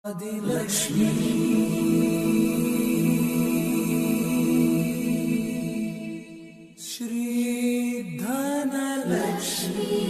आदिलक्ष्मी श्री धनलक्ष्मी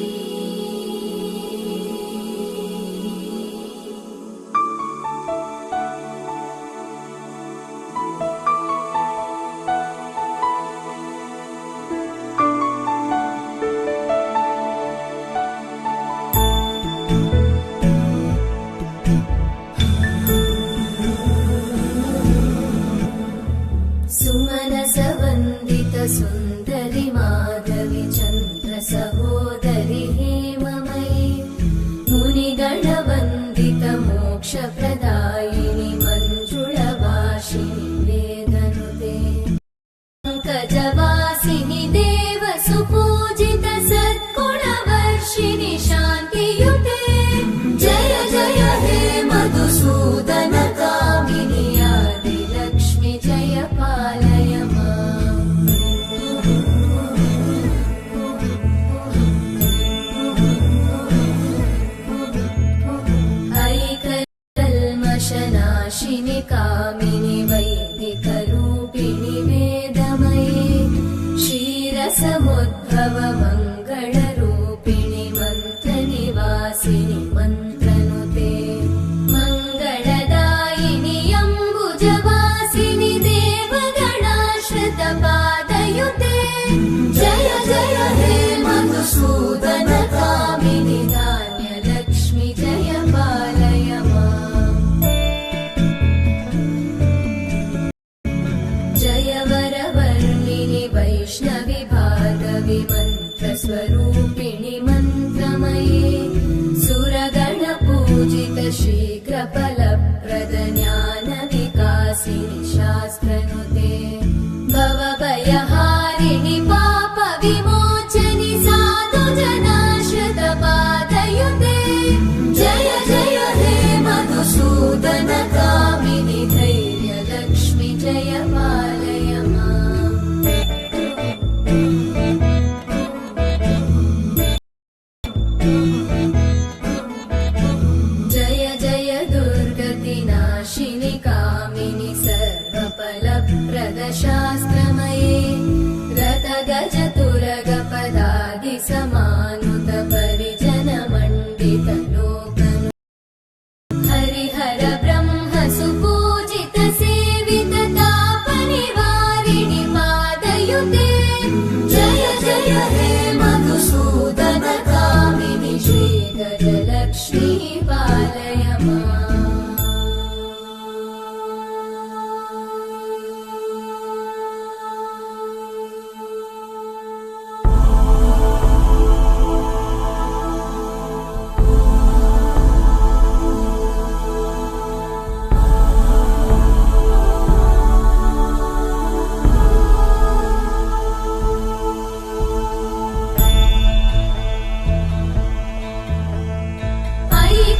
सुमनसवन्दित सुन्दरि माधवी चन्द्र सहोदरि हेममयी मुनिगणवन्दित मोक्षप्रदायिनि मञ्जुळवासिनि वेदनुते पंकजवासिनि देवसुपूजित सद्गुणवर्षिणि शान्तियुते जय जय हे मधुसूदन कामिनि आदिलक्ष्मि जय पालय ऐकल्मषनाशिनि कामिनि वैदिकरूपिणि वेदमये क्षीरसमुद्भव मङ्गलरूपिणि मन्त्रनिवासिनि मन्त्रनुते मङ्गलदायिनि अम्बुजवासिनि देवगणाश्रितपादयुते जय जय हे मधुसूदन कामिनि धान्यलक्ष्मि जय पालय जय वरवर्णिनि वैष्णवि भागवि मन्त्रस्वरूपिणि मन्त्रमये सुरगणपूजित शीघ्रफलप्रद ज्ञानविकासिनि शास्त्रनुते भवभयहारिणि पापविमोचनि साधुजनाश्रितपादयुते जय जय हे मधुसूदन कामिनि धैर्यलक्ष्मि जय पालय जय जय दुर्गतिनाशिनि कामिनि सर्वफलप्रद शास्त्रमये रथगजतुरगपदादि समानुत परिजनमण्डित लोकनु हरिहर ब्रह्म सुपूजित सेवित तापनिवारिणि पादयुते जय जय हे मधुसूदन कामिनि श्रीगजलक्ष्मी पालय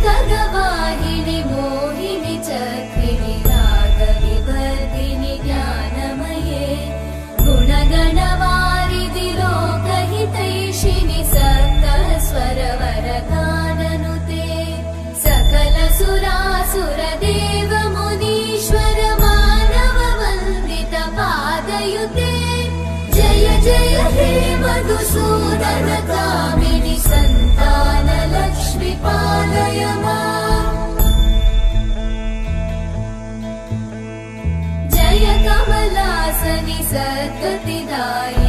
ऐकगवाहिनि मोहिनि चक्रिणि रागविवर्धिनि ज्ञानमये गुणगणवारिधि लोकहितैषिणि सप्तस्वरवरगाननुते सकल सुरासुर देव मुनीश्वर मानव वन्दित पादयुते जय जय हे मधुसूदन कामिनि सन्तान लक्ष्मि पालय जय कमलासनि सद्गतिदायिनि